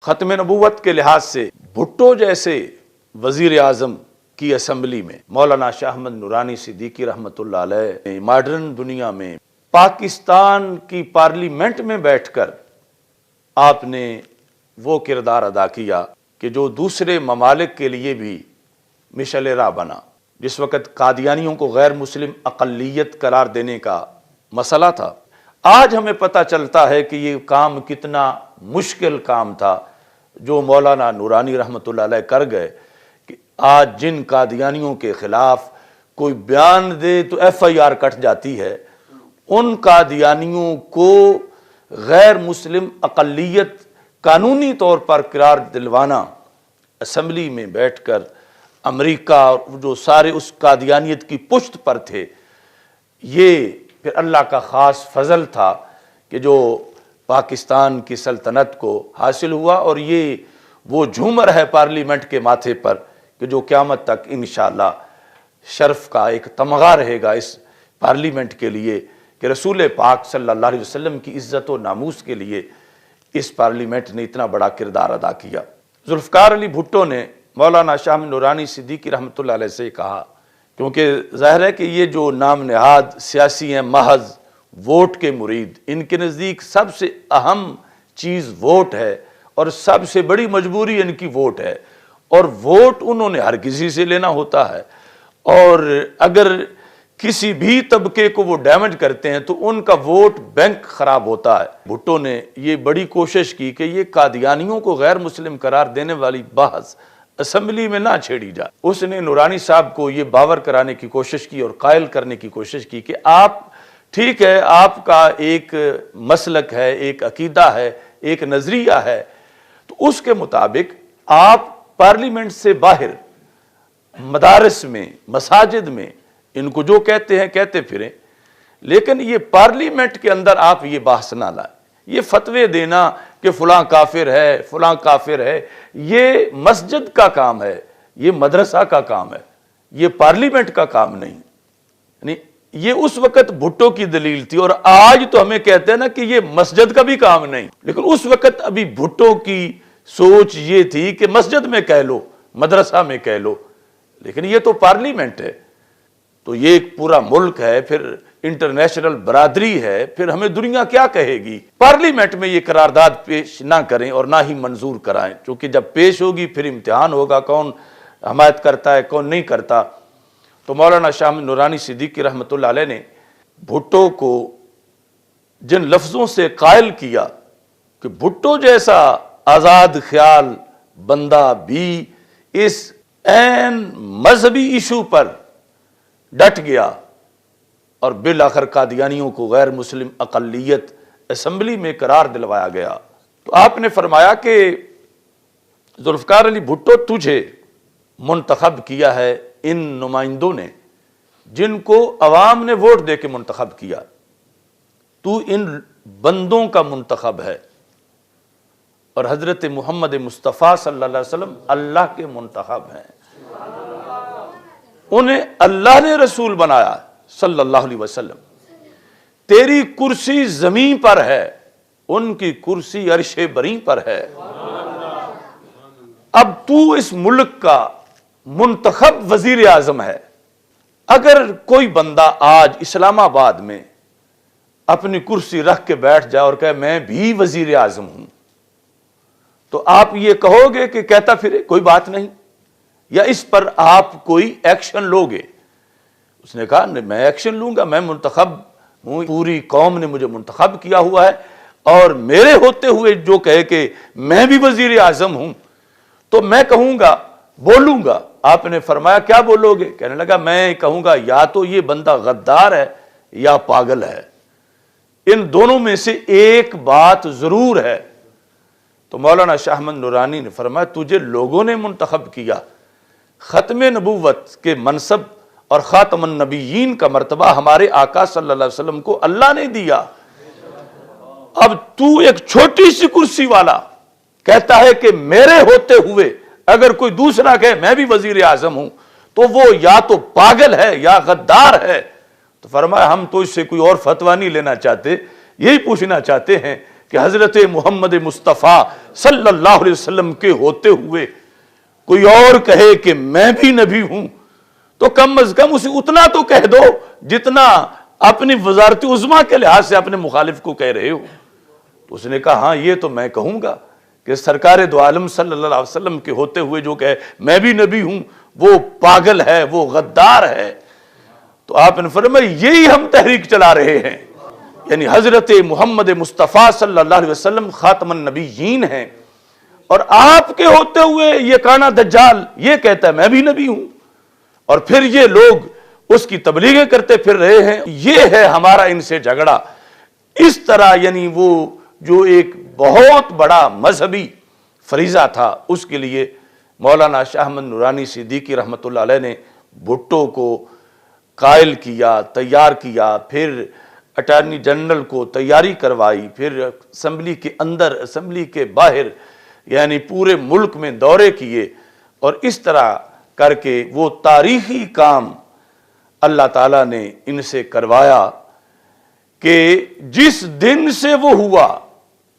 ختم نبوت کے لحاظ سے بھٹو جیسے وزیر اعظم کی اسمبلی میں مولانا شاہ احمد نورانی صدیقی رحمۃ اللہ علیہ ماڈرن دنیا میں پاکستان کی پارلیمنٹ میں بیٹھ کر آپ نے وہ کردار ادا کیا کہ جو دوسرے ممالک کے لیے بھی مشعل راہ بنا۔ جس وقت قادیانیوں کو غیر مسلم اقلیت قرار دینے کا مسئلہ تھا، آج ہمیں پتہ چلتا ہے کہ یہ کام کتنا مشکل کام تھا جو مولانا نورانی رحمۃ اللہ علیہ کر گئے، کہ آج جن قادیانیوں کے خلاف کوئی بیان دے تو ایف آئی آر کٹ جاتی ہے، ان قادیانیوں کو غیر مسلم اقلیت قانونی طور پر قرار دلوانا، اسمبلی میں بیٹھ کر امریکہ اور جو سارے اس قادیانیت کی پشت پر تھے، یہ پھر اللہ کا خاص فضل تھا کہ جو پاکستان کی سلطنت کو حاصل ہوا، اور یہ وہ جھومر ہے پارلیمنٹ کے ماتھے پر کہ جو قیامت تک انشاءاللہ شرف کا ایک تمغہ رہے گا اس پارلیمنٹ کے لیے کہ رسول پاک صلی اللہ علیہ وسلم کی عزت و ناموس کے لیے اس پارلیمنٹ نے اتنا بڑا کردار ادا کیا۔ ذوالفقار علی بھٹو نے مولانا شاہ احمد نورانی صدیقی رحمۃ اللہ علیہ سے کہا، کیونکہ ظاہر ہے کہ یہ جو نام نہاد سیاسی ہیں محض ووٹ کے مرید، ان کے نزدیک سب سے اہم چیز ووٹ ہے اور سب سے بڑی مجبوری ان کی ووٹ ہے، اور ووٹ انہوں نے ہر کسی سے لینا ہوتا ہے، اور اگر کسی بھی طبقے کو وہ ڈیمیج کرتے ہیں تو ان کا ووٹ بینک خراب ہوتا ہے۔ بھٹو نے یہ بڑی کوشش کی کہ یہ قادیانیوں کو غیر مسلم قرار دینے والی بحث اسمبلی میں نہ چھیڑی جائے۔ اس نے نورانی صاحب کو یہ باور کرانے کی کوشش کی اور قائل کرنے کی کوشش کی کہ آپ ٹھیک ہے، آپ کا ایک مسلک ہے، ایک عقیدہ ہے، ایک نظریہ ہے، تو اس کے مطابق آپ پارلیمنٹ سے باہر مدارس میں، مساجد میں ان کو جو کہتے ہیں کہتے پھریں، لیکن یہ پارلیمنٹ کے اندر آپ یہ بحث نہ لائیں۔ یہ فتوے دینا کہ فلاں کافر ہے، فلاں کافر ہے، یہ مسجد کا کام ہے، یہ مدرسہ کا کام ہے، یہ پارلیمنٹ کا کام نہیں۔ یعنی یہ اس وقت بھٹو کی دلیل تھی، اور آج تو ہمیں کہتے ہیں نا کہ یہ مسجد کا بھی کام نہیں، لیکن اس وقت ابھی بھٹو کی سوچ یہ تھی کہ مسجد میں کہہ لو، مدرسہ میں کہہ لو، لیکن یہ تو پارلیمنٹ ہے، تو یہ ایک پورا ملک ہے، پھر انٹرنیشنل برادری ہے، پھر ہمیں دنیا کیا کہے گی؟ پارلیمنٹ میں یہ قرارداد پیش نہ کریں اور نہ ہی منظور کرائیں، چونکہ جب پیش ہوگی پھر امتحان ہوگا کون حمایت کرتا ہے کون نہیں کرتا۔ تو مولانا شاہ احمد نورانی صدیقی رحمۃ اللہ علیہ نے بھٹو کو جن لفظوں سے قائل کیا کہ بھٹو جیسا آزاد خیال بندہ بھی اس عین مذہبی ایشو پر ڈٹ گیا اور بالآخر قادیانیوں کو غیر مسلم اقلیت اسمبلی میں قرار دلوایا گیا، تو آپ نے فرمایا کہ ذوالفقار علی بھٹو تجھے منتخب کیا ہے ان نمائندوں نے جن کو عوام نے ووٹ دے کے منتخب کیا، تو ان بندوں کا منتخب ہے، اور حضرت محمد مصطفیٰ صلی اللہ علیہ وسلم اللہ کے منتخب ہیں، انہیں اللہ نے رسول بنایا صلی اللہ علیہ وسلم۔ تیری کرسی زمین پر ہے، ان کی کرسی عرش بری پر ہے۔ اب تو اس ملک کا منتخب وزیر اعظم ہے۔ اگر کوئی بندہ آج اسلام آباد میں اپنی کرسی رکھ کے بیٹھ جائے اور کہے میں بھی وزیر اعظم ہوں، تو آپ یہ کہو گے کہ کہتا پھرے کوئی بات نہیں، یا اس پر آپ کوئی ایکشن لوگے؟ اس نے کہا میں ایکشن لوں گا، میں منتخب ہوں، پوری قوم نے مجھے منتخب کیا ہوا ہے، اور میرے ہوتے ہوئے جو کہے کہ میں بھی وزیر اعظم ہوں تو میں کہوں گا، بولوں گا۔ آپ نے فرمایا کیا بولو گے؟ کہنے لگا میں کہوں گا یا تو یہ بندہ غدار ہے یا پاگل ہے، ان دونوں میں سے ایک بات ضرور ہے۔ تو مولانا شاہ احمد نورانی نے فرمایا تجھے لوگوں نے منتخب کیا، ختم نبوت کے منصب اور خاتم النبیین کا مرتبہ ہمارے آقا صلی اللہ علیہ وسلم کو اللہ نے دیا، اب تو ایک چھوٹی سی کرسی والا کہتا ہے کہ میرے ہوتے ہوئے اگر کوئی دوسرا کہے میں بھی وزیر اعظم ہوں تو وہ یا تو پاگل ہے یا غدار ہے۔ تو فرمایا ہم تو اس سے کوئی اور فتویٰ نہیں لینا چاہتے، یہی پوچھنا چاہتے ہیں کہ حضرت محمد مصطفیٰ صلی اللہ علیہ وسلم کے ہوتے ہوئے کوئی اور کہے کہ میں بھی نبی ہوں تو کم از کم اسے اتنا تو کہہ دو جتنا اپنی وزارت عظمیٰ کے لحاظ سے اپنے مخالف کو کہہ رہے ہو۔ تو اس نے کہا ہاں یہ تو میں کہوں گا کہ سرکار دو عالم صلی اللہ علیہ وسلم کے ہوتے ہوئے جو کہے میں بھی نبی ہوں وہ پاگل ہے، وہ غدار ہے۔ تو آپ نے فرمایا یہی ہم تحریک چلا رہے ہیں، یعنی حضرت محمد مصطفیٰ صلی اللہ علیہ وسلم خاتم النبیین ہیں، اور آپ کے ہوتے ہوئے یہ کانا دجال یہ کہتا ہے میں بھی نبی ہوں، اور پھر یہ لوگ اس کی تبلیغیں کرتے پھر رہے ہیں۔ یہ ہے ہمارا ان سے جھگڑا۔ اس طرح یعنی وہ جو ایک بہت بڑا مذہبی فریضہ تھا اس کے لیے مولانا شاہ احمد نورانی صدیقی رحمۃ اللہ علیہ نے بھٹو کو قائل کیا، تیار کیا، پھر اٹارنی جنرل کو تیاری کروائی، پھر اسمبلی کے اندر اسمبلی کے باہر یعنی پورے ملک میں دورے کیے، اور اس طرح کر کے وہ تاریخی کام اللہ تعالیٰ نے ان سے کروایا کہ جس دن سے وہ ہوا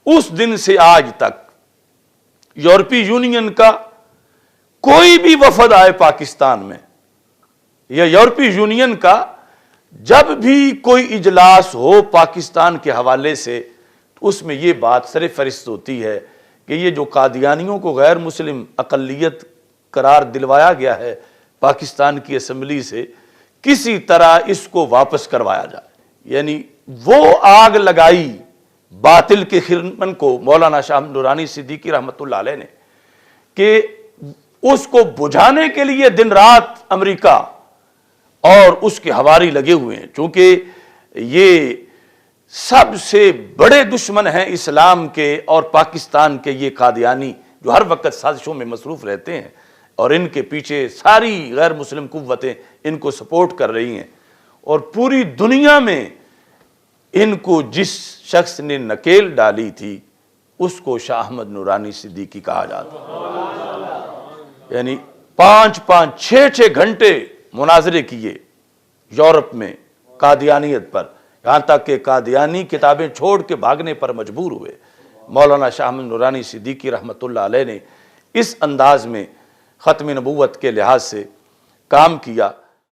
اس دن سے آج تک یورپی یونین کا کوئی بھی وفد آئے پاکستان میں یا یورپی یونین کا جب بھی کوئی اجلاس ہو پاکستان کے حوالے سے تو اس میں یہ بات سر فہرست ہوتی ہے کہ یہ جو قادیانیوں کو غیر مسلم اقلیت قرار دلوایا گیا ہے پاکستان کی اسمبلی سے کسی طرح اس کو واپس کروایا جائے۔ یعنی وہ آگ لگائی باطل کے خرمن کو مولانا شاہ نورانی صدیقی رحمۃ اللہ علیہ نے کہ اس کو بجھانے کے لیے دن رات امریکہ اور اس کے حواری لگے ہوئے ہیں، چونکہ یہ سب سے بڑے دشمن ہیں اسلام کے اور پاکستان کے یہ قادیانی جو ہر وقت سازشوں میں مصروف رہتے ہیں، اور ان کے پیچھے ساری غیر مسلم قوتیں ان کو سپورٹ کر رہی ہیں، اور پوری دنیا میں ان کو جس شخص نے نکیل ڈالی تھی اس کو شاہ احمد نورانی صدیقی کہا جاتا ہے۔ یعنی 5-6 گھنٹے مناظرے کیے یورپ میں قادیانیت پر، یہاں تک کہ قادیانی کتابیں چھوڑ کے بھاگنے پر مجبور ہوئے۔ مولانا شاہ احمد نورانی صدیقی رحمۃ اللہ علیہ نے اس انداز میں ختم نبوت کے لحاظ سے کام کیا۔